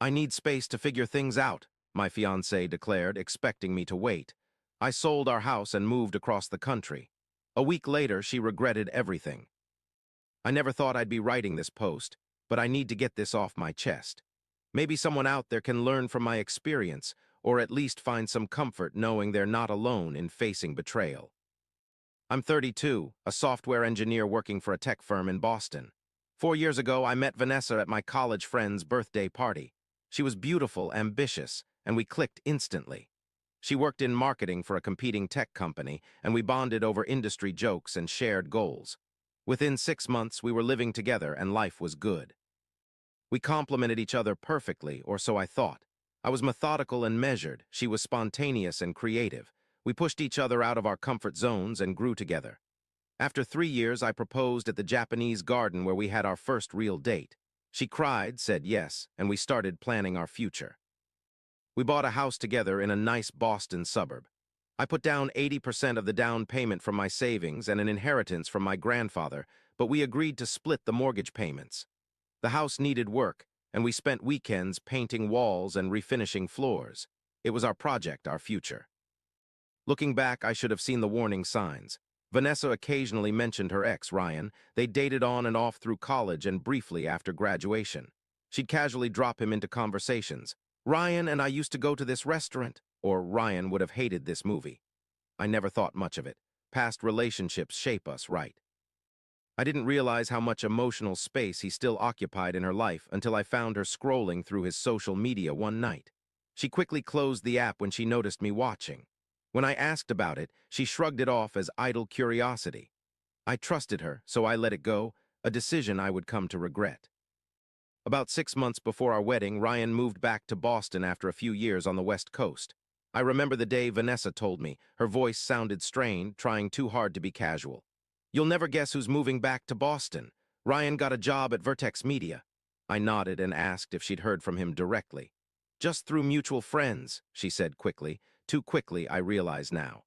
I need space to figure things out, my fiancée declared, expecting me to wait. I sold our house and moved across the country. A week later, she regretted everything. I never thought I'd be writing this post, but I need to get this off my chest. Maybe someone out there can learn from my experience, or at least find some comfort knowing they're not alone in facing betrayal. I'm 32, a software engineer working for a tech firm in Boston. 4 years ago, I met Vanessa at my college friend's birthday party. She was beautiful, ambitious, and we clicked instantly. She worked in marketing for a competing tech company, and we bonded over industry jokes and shared goals. Within 6 months, we were living together and life was good. We complemented each other perfectly, or so I thought. I was methodical and measured. She was spontaneous and creative. We pushed each other out of our comfort zones and grew together. After 3 years, I proposed at the Japanese garden where we had our first real date. She cried, said yes, and we started planning our future. We bought a house together in a nice Boston suburb. I put down 80% of the down payment from my savings and an inheritance from my grandfather, but we agreed to split the mortgage payments. The house needed work, and we spent weekends painting walls and refinishing floors. It was our project, our future. Looking back, I should have seen the warning signs. Vanessa occasionally mentioned her ex, Ryan. They dated on and off through college and briefly after graduation. She'd casually drop him into conversations. Ryan and I used to go to this restaurant, or Ryan would have hated this movie. I never thought much of it. Past relationships shape us, right? I didn't realize how much emotional space he still occupied in her life until I found her scrolling through his social media one night. She quickly closed the app when she noticed me watching. When I asked about it, she shrugged it off as idle curiosity. I trusted her, so I let it go, a decision I would come to regret. About 6 months before our wedding, Ryan moved back to Boston after a few years on the West Coast. I remember the day Vanessa told me. Her voice sounded strained, trying too hard to be casual. You'll never guess who's moving back to Boston. Ryan got a job at Vertex Media. I nodded and asked if she'd heard from him directly. Just through mutual friends, she said quickly. Too quickly, I realize now.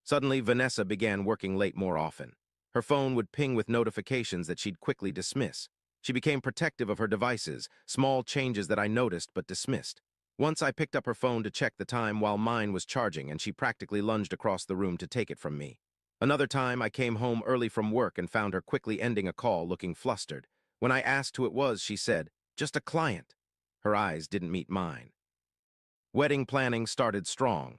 Suddenly, Vanessa began working late more often. Her phone would ping with notifications that she'd quickly dismiss. She became protective of her devices, small changes that I noticed but dismissed. Once I picked up her phone to check the time while mine was charging, and she practically lunged across the room to take it from me. Another time, I came home early from work and found her quickly ending a call, looking flustered. When I asked who it was, she said, "Just a client." Her eyes didn't meet mine. Wedding planning started strong.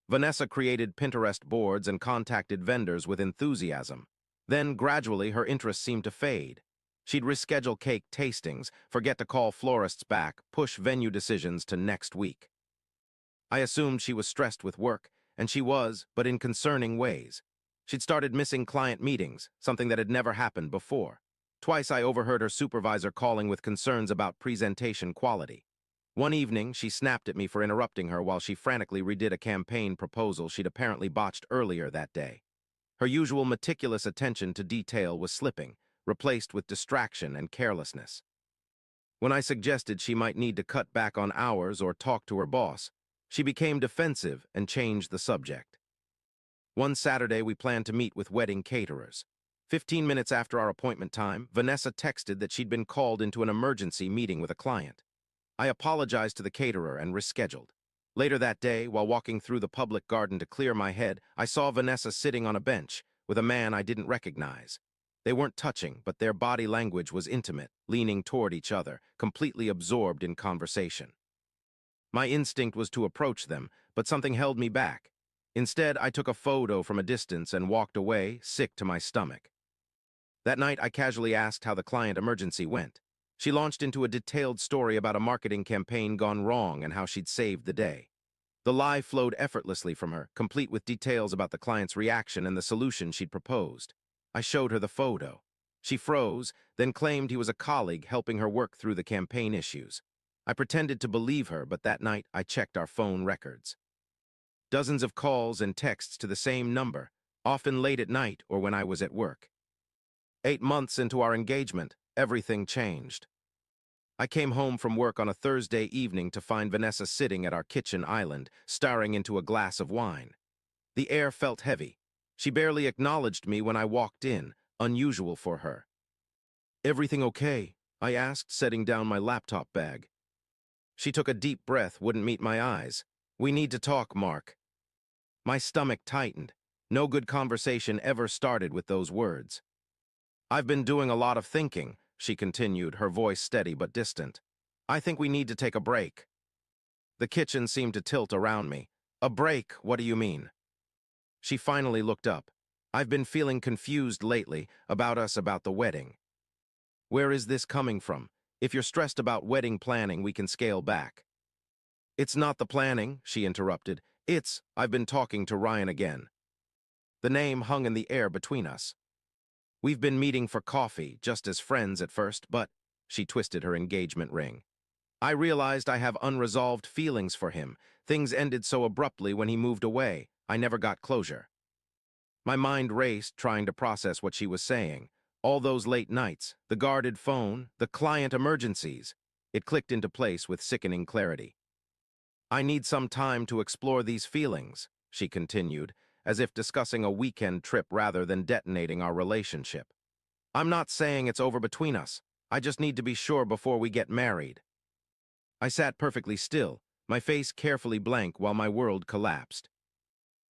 Vanessa created Pinterest boards and contacted vendors with enthusiasm. Then, gradually, her interest seemed to fade. She'd reschedule cake tastings, forget to call florists back, push venue decisions to next week. I assumed she was stressed with work, and she was, but in concerning ways. She'd started missing client meetings, something that had never happened before. Twice I overheard her supervisor calling with concerns about presentation quality. One evening, she snapped at me for interrupting her while she frantically redid a campaign proposal she'd apparently botched earlier that day. Her usual meticulous attention to detail was slipping, replaced with distraction and carelessness. When I suggested she might need to cut back on hours or talk to her boss, she became defensive and changed the subject. One Saturday, we planned to meet with wedding caterers. 15 minutes after our appointment time, Vanessa texted that she'd been called into an emergency meeting with a client. I apologized to the caterer and rescheduled. Later that day, while walking through the public garden to clear my head, I saw Vanessa sitting on a bench with a man I didn't recognize. They weren't touching, but their body language was intimate, leaning toward each other, completely absorbed in conversation. My instinct was to approach them, but something held me back. Instead, I took a photo from a distance and walked away, sick to my stomach. That night, I casually asked how the client emergency went. She launched into a detailed story about a marketing campaign gone wrong and how she'd saved the day. The lie flowed effortlessly from her, complete with details about the client's reaction and the solution she'd proposed. I showed her the photo. She froze, then claimed he was a colleague helping her work through the campaign issues. I pretended to believe her, but that night I checked our phone records. Dozens of calls and texts to the same number, often late at night or when I was at work. 8 months into our engagement, everything changed. I came home from work on a Thursday evening to find Vanessa sitting at our kitchen island, staring into a glass of wine. The air felt heavy. She barely acknowledged me when I walked in, unusual for her. "Everything okay?" I asked, setting down my laptop bag. She took a deep breath, wouldn't meet my eyes. "We need to talk, Mark." My stomach tightened. No good conversation ever started with those words. "I've been doing a lot of thinking," she continued, her voice steady but distant. "I think we need to take a break." The kitchen seemed to tilt around me. "A break? What do you mean?" She finally looked up. "I've been feeling confused lately about the wedding." "Where is this coming from? If you're stressed about wedding planning, we can scale back." "It's not the planning," she interrupted. I've been talking to Ryan again." The name hung in the air between us. "We've been meeting for coffee, just as friends at first, but—" She twisted her engagement ring. "I realized I have unresolved feelings for him. Things ended so abruptly when he moved away. I never got closure." My mind raced, trying to process what she was saying. All those late nights, the guarded phone, the client emergencies. It clicked into place with sickening clarity. "I need some time to explore these feelings," she continued, as if discussing a weekend trip rather than detonating our relationship. "I'm not saying it's over between us. I just need to be sure before we get married." I sat perfectly still, my face carefully blank while my world collapsed.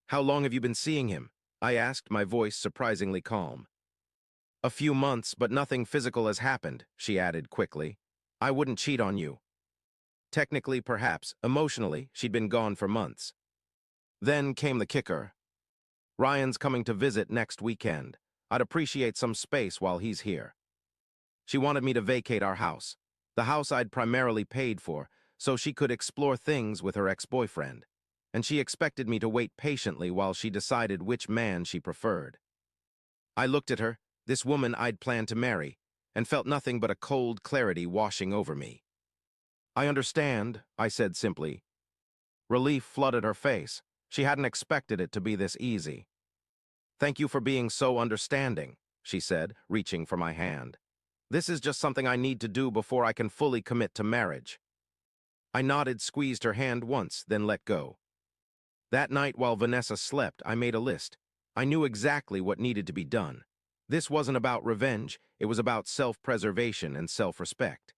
"How long have you been seeing him?" I asked, my voice surprisingly calm. "A few months, but nothing physical has happened," she added quickly. "I wouldn't cheat on you." Technically, perhaps. Emotionally, she'd been gone for months. Then came the kicker. "Ryan's coming to visit next weekend. I'd appreciate some space while he's here." She wanted me to vacate our house, the house I'd primarily paid for, so she could explore things with her ex-boyfriend. And she expected me to wait patiently while she decided which man she preferred. I looked at her, this woman I'd planned to marry, and felt nothing but a cold clarity washing over me. "I understand," I said simply. Relief flooded her face. She hadn't expected it to be this easy. "Thank you for being so understanding," she said, reaching for my hand. "This is just something I need to do before I can fully commit to marriage." I nodded, squeezed her hand once, then let go. That night while Vanessa slept, I made a list. I knew exactly what needed to be done. This wasn't about revenge, it was about self-preservation and self-respect.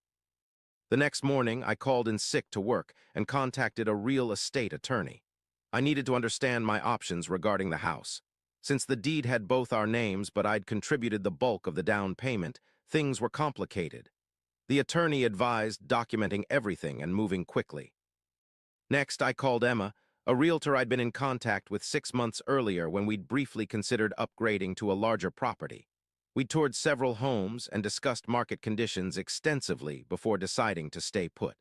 The next morning, I called in sick to work and contacted a real estate attorney. I needed to understand my options regarding the house. Since the deed had both our names, but I'd contributed the bulk of the down payment, things were complicated. The attorney advised documenting everything and moving quickly. Next, I called Emma, a realtor I'd been in contact with 6 months earlier when we'd briefly considered upgrading to a larger property. We toured several homes and discussed market conditions extensively before deciding to stay put.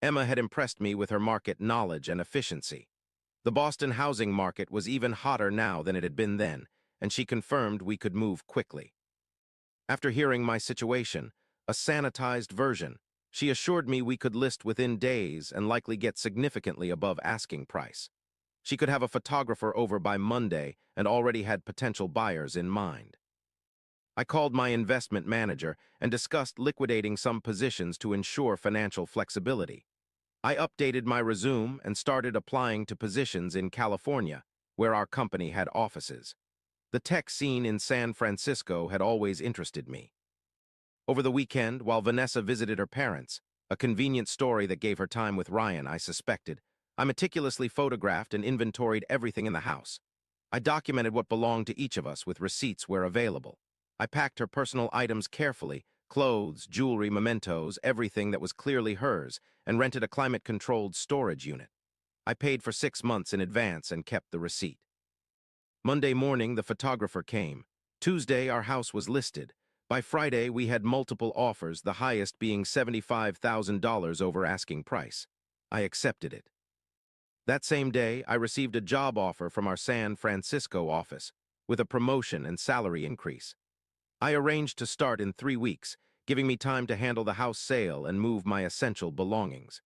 Emma had impressed me with her market knowledge and efficiency. The Boston housing market was even hotter now than it had been then, and she confirmed we could move quickly. After hearing my situation, a sanitized version, she assured me we could list within days and likely get significantly above asking price. She could have a photographer over by Monday and already had potential buyers in mind. I called my investment manager and discussed liquidating some positions to ensure financial flexibility. I updated my resume and started applying to positions in California, where our company had offices. The tech scene in San Francisco had always interested me. Over the weekend, while Vanessa visited her parents, a convenient story that gave her time with Ryan, I suspected, I meticulously photographed and inventoried everything in the house. I documented what belonged to each of us with receipts where available. I packed her personal items carefully, clothes, jewelry, mementos, everything that was clearly hers, and rented a climate-controlled storage unit. I paid for 6 months in advance and kept the receipt. Monday morning, the photographer came. Tuesday, our house was listed. By Friday, we had multiple offers, the highest being $75,000 over asking price. I accepted it. That same day, I received a job offer from our San Francisco office, with a promotion and salary increase. I arranged to start in 3 weeks, giving me time to handle the house sale and move my essential belongings.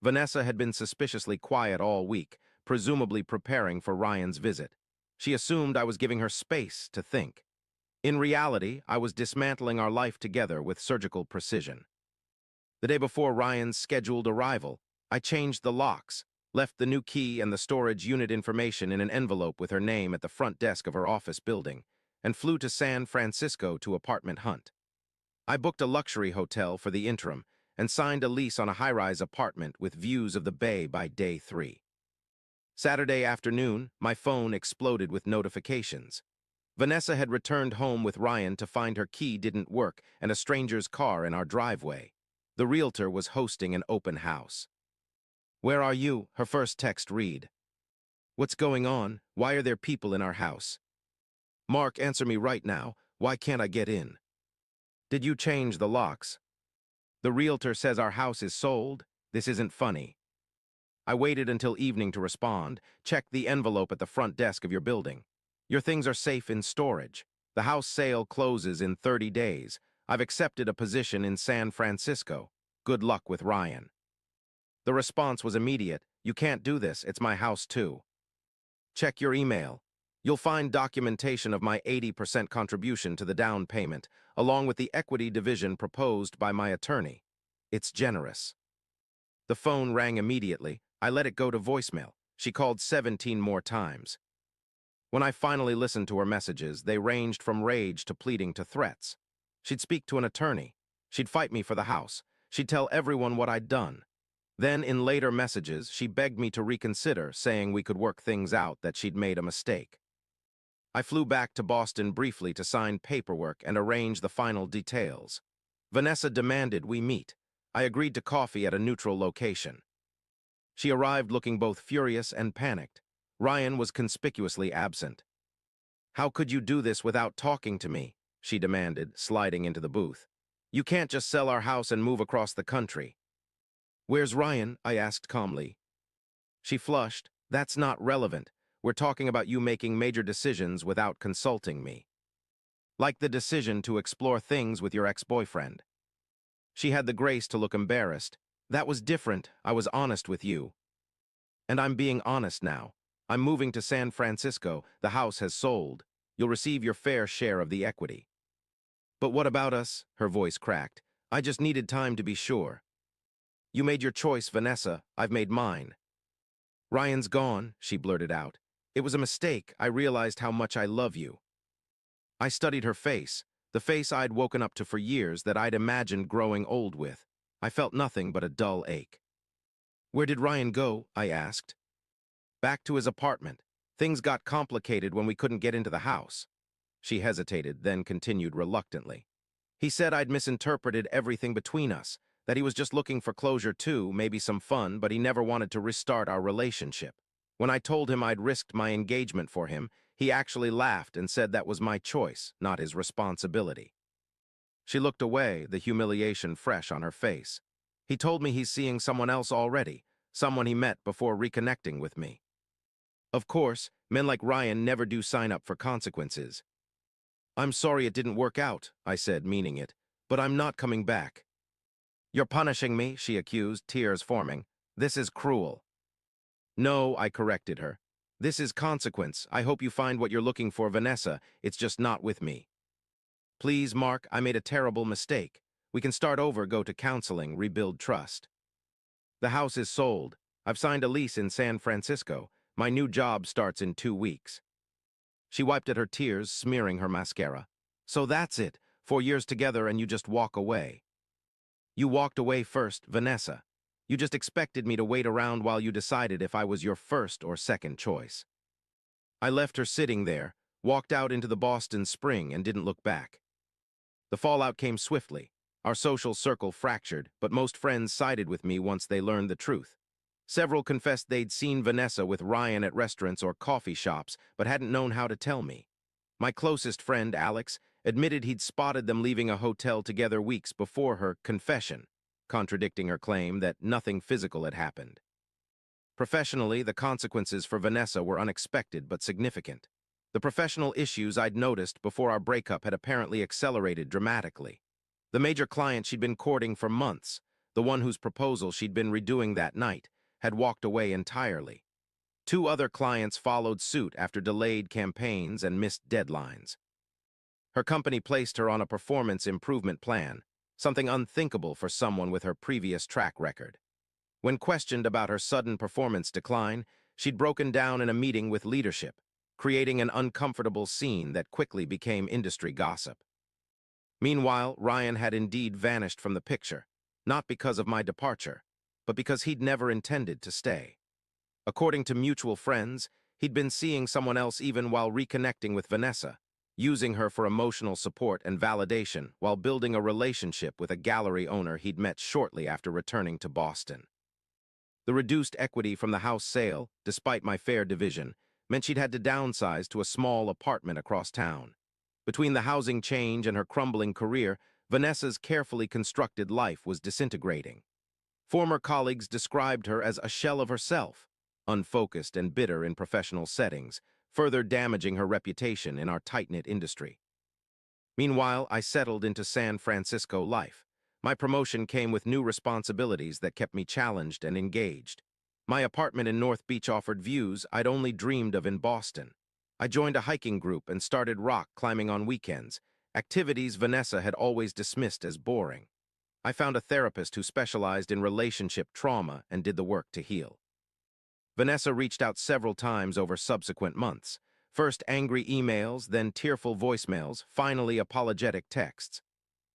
Vanessa had been suspiciously quiet all week, presumably preparing for Ryan's visit. She assumed I was giving her space to think. In reality, I was dismantling our life together with surgical precision. The day before Ryan's scheduled arrival, I changed the locks, left the new key and the storage unit information in an envelope with her name at the front desk of her office building, and flew to San Francisco to apartment hunt. I booked a luxury hotel for the interim, and signed a lease on a high-rise apartment with views of the bay by day 3. Saturday afternoon, my phone exploded with notifications. Vanessa had returned home with Ryan to find her key didn't work and a stranger's car in our driveway. The realtor was hosting an open house. "Where are you?" her first text read. "What's going on? Why are there people in our house?" "Mark, answer me right now. Why can't I get in?" "Did you change the locks?" "The realtor says our house is sold. This isn't funny." I waited until evening to respond. "Check the envelope at the front desk of your building. Your things are safe in storage. The house sale closes in 30 days. I've accepted a position in San Francisco. Good luck with Ryan." The response was immediate. "You can't do this. It's my house too." "Check your email. You'll find documentation of my 80% contribution to the down payment, along with the equity division proposed by my attorney. It's generous." The phone rang immediately. I let it go to voicemail. She called 17 more times. When I finally listened to her messages, they ranged from rage to pleading to threats. She'd speak to an attorney. She'd fight me for the house. She'd tell everyone what I'd done. Then, in later messages, she begged me to reconsider, saying we could work things out, that she'd made a mistake. I flew back to Boston briefly to sign paperwork and arrange the final details. Vanessa demanded we meet. I agreed to coffee at a neutral location. She arrived looking both furious and panicked. Ryan was conspicuously absent. "How could you do this without talking to me?" she demanded, sliding into the booth. "You can't just sell our house and move across the country." "Where's Ryan?" I asked calmly. She flushed. "That's not relevant. We're talking about you making major decisions without consulting me. Like the decision to explore things with your ex-boyfriend." She had the grace to look embarrassed. "That was different. I was honest with you. And I'm being honest now. I'm moving to San Francisco. The house has sold. You'll receive your fair share of the equity." "But what about us?" Her voice cracked. "I just needed time to be sure." "You made your choice, Vanessa. I've made mine." "Ryan's gone," she blurted out. "It was a mistake. I realized how much I love you." I studied her face, the face I'd woken up to for years, that I'd imagined growing old with. I felt nothing but a dull ache. "Where did Ryan go?" I asked. "Back to his apartment. Things got complicated when we couldn't get into the house." She hesitated, then continued reluctantly. "He said I'd misinterpreted everything between us, that he was just looking for closure too, maybe some fun, but he never wanted to restart our relationship. When I told him I'd risked my engagement for him, he actually laughed and said that was my choice, not his responsibility." She looked away, the humiliation fresh on her face. "He told me he's seeing someone else already, someone he met before reconnecting with me." Of course, men like Ryan never do sign up for consequences. "I'm sorry it didn't work out," I said, meaning it, "but I'm not coming back." "You're punishing me," she accused, tears forming. "This is cruel." "No," I corrected her. "This is consequence. I hope you find what you're looking for, Vanessa. It's just not with me." "Please, Mark, I made a terrible mistake. We can start over, go to counseling, rebuild trust." "The house is sold. I've signed a lease in San Francisco. My new job starts in 2 weeks." She wiped at her tears, smearing her mascara. "So that's it. 4 years together and you just walk away." "You walked away first, Vanessa. You just expected me to wait around while you decided if I was your first or second choice." I left her sitting there, walked out into the Boston spring, and didn't look back. The fallout came swiftly. Our social circle fractured, but most friends sided with me once they learned the truth. Several confessed they'd seen Vanessa with Ryan at restaurants or coffee shops, but hadn't known how to tell me. My closest friend, Alex, admitted he'd spotted them leaving a hotel together weeks before her confession, contradicting her claim that nothing physical had happened. Professionally, the consequences for Vanessa were unexpected but significant. The professional issues I'd noticed before our breakup had apparently accelerated dramatically. The major client she'd been courting for months, the one whose proposal she'd been redoing that night, had walked away entirely. 2 other clients followed suit after delayed campaigns and missed deadlines. Her company placed her on a performance improvement plan, something unthinkable for someone with her previous track record. When questioned about her sudden performance decline, she'd broken down in a meeting with leadership, creating an uncomfortable scene that quickly became industry gossip. Meanwhile, Ryan had indeed vanished from the picture. not because of my departure, but because he'd never intended to stay. According to mutual friends, he'd been seeing someone else even while reconnecting with Vanessa, using her for emotional support and validation while building a relationship with a gallery owner he'd met shortly after returning to Boston. The reduced equity from the house sale, despite my fair division, meant she'd had to downsize to a small apartment across town. Between the housing change and her crumbling career, Vanessa's carefully constructed life was disintegrating. Former colleagues described her as a shell of herself, unfocused and bitter in professional settings, further damaging her reputation in our tight-knit industry. Meanwhile, I settled into San Francisco life. My promotion came with new responsibilities that kept me challenged and engaged. My apartment in North Beach offered views I'd only dreamed of in Boston. I joined a hiking group and started rock climbing on weekends, activities Vanessa had always dismissed as boring. I found a therapist who specialized in relationship trauma and did the work to heal. Vanessa reached out several times over subsequent months. First angry emails, then tearful voicemails, finally apologetic texts.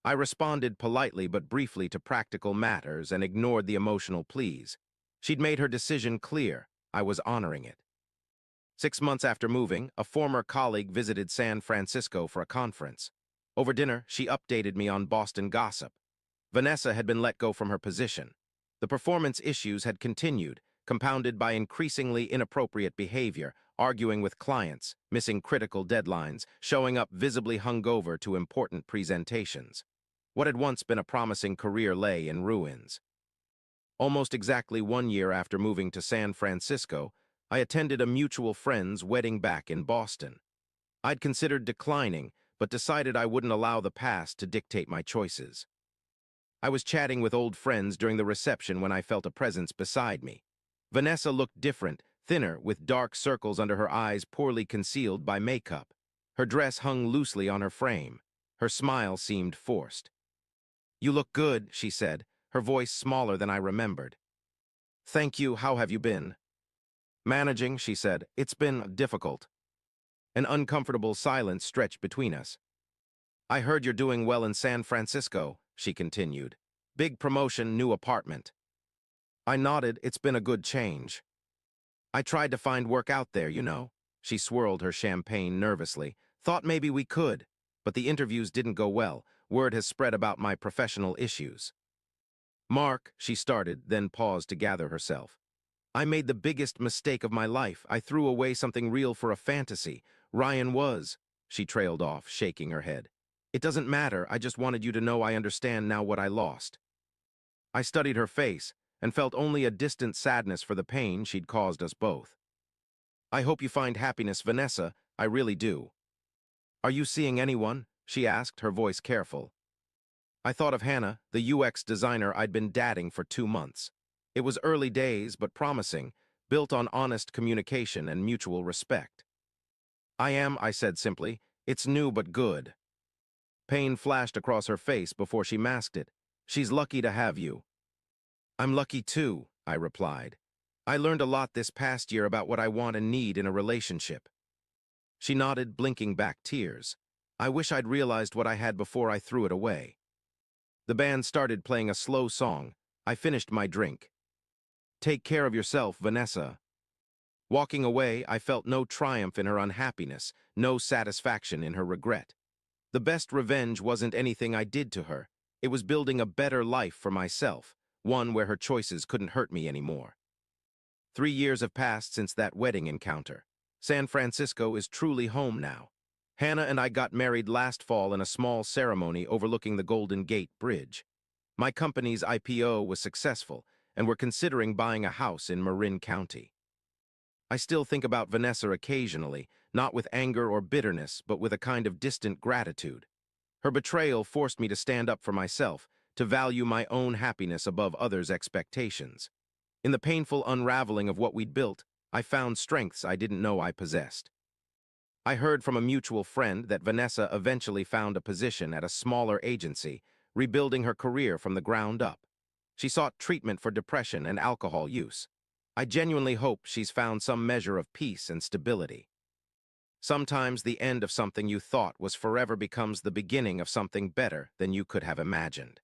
I responded politely but briefly to practical matters and ignored the emotional pleas. She'd made her decision clear. I was honoring it. 6 months after moving, a former colleague visited San Francisco for a conference. Over dinner, she updated me on Boston gossip. Vanessa had been let go from her position. The performance issues had continued, compounded by increasingly inappropriate behavior, arguing with clients, missing critical deadlines, showing up visibly hungover to important presentations. What had once been a promising career lay in ruins. Almost exactly 1 year after moving to San Francisco, I attended a mutual friend's wedding back in Boston. I'd considered declining, but decided I wouldn't allow the past to dictate my choices. I was chatting with old friends during the reception when I felt a presence beside me. Vanessa looked different, thinner, with dark circles under her eyes poorly concealed by makeup. Her dress hung loosely on her frame. Her smile seemed forced. "You look good," she said, her voice smaller than I remembered. "Thank you, how have you been?" "Managing," she said. "It's been difficult." An uncomfortable silence stretched between us. "I heard you're doing well in San Francisco," she continued. "Big promotion, new apartment." I nodded. "It's been a good change." "I tried to find work out there, you know." She swirled her champagne nervously. "Thought maybe we could, but the interviews didn't go well. Word has spread about my professional issues." "Mark," she started, then paused to gather herself. "I made the biggest mistake of my life. I threw away something real for a fantasy. Ryan was." She trailed off, shaking her head. "It doesn't matter. I just wanted you to know I understand now what I lost." I studied her face and felt only a distant sadness for the pain she'd caused us both. "I hope you find happiness, Vanessa. I really do." "Are you seeing anyone?" she asked, her voice careful. I thought of Hannah, the UX designer I'd been dating for 2 months. It was early days, but promising, built on honest communication and mutual respect. "I am," I said simply. "It's new but good." Pain flashed across her face before she masked it. "She's lucky to have you." "I'm lucky too," I replied. "I learned a lot this past year about what I want and need in a relationship." She nodded, blinking back tears. "I wish I'd realized what I had before I threw it away." The band started playing a slow song. I finished my drink. "Take care of yourself, Vanessa." Walking away, I felt no triumph in her unhappiness, no satisfaction in her regret. The best revenge wasn't anything I did to her. It was building a better life for myself, one where her choices couldn't hurt me anymore. 3 years have passed since that wedding encounter. San Francisco is truly home now. Hannah and I got married last fall in a small ceremony overlooking the Golden Gate Bridge. My company's IPO was successful, and we're considering buying a house in Marin County. I still think about Vanessa occasionally, not with anger or bitterness, but with a kind of distant gratitude. Her betrayal forced me to stand up for myself, to value my own happiness above others' expectations. In the painful unraveling of what we'd built, I found strengths I didn't know I possessed. I heard from a mutual friend that Vanessa eventually found a position at a smaller agency, rebuilding her career from the ground up. She sought treatment for depression and alcohol use. I genuinely hope she's found some measure of peace and stability. Sometimes the end of something you thought was forever becomes the beginning of something better than you could have imagined.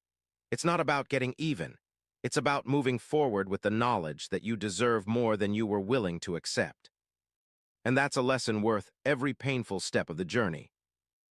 It's not about getting even. It's about moving forward with the knowledge that you deserve more than you were willing to accept. And that's a lesson worth every painful step of the journey.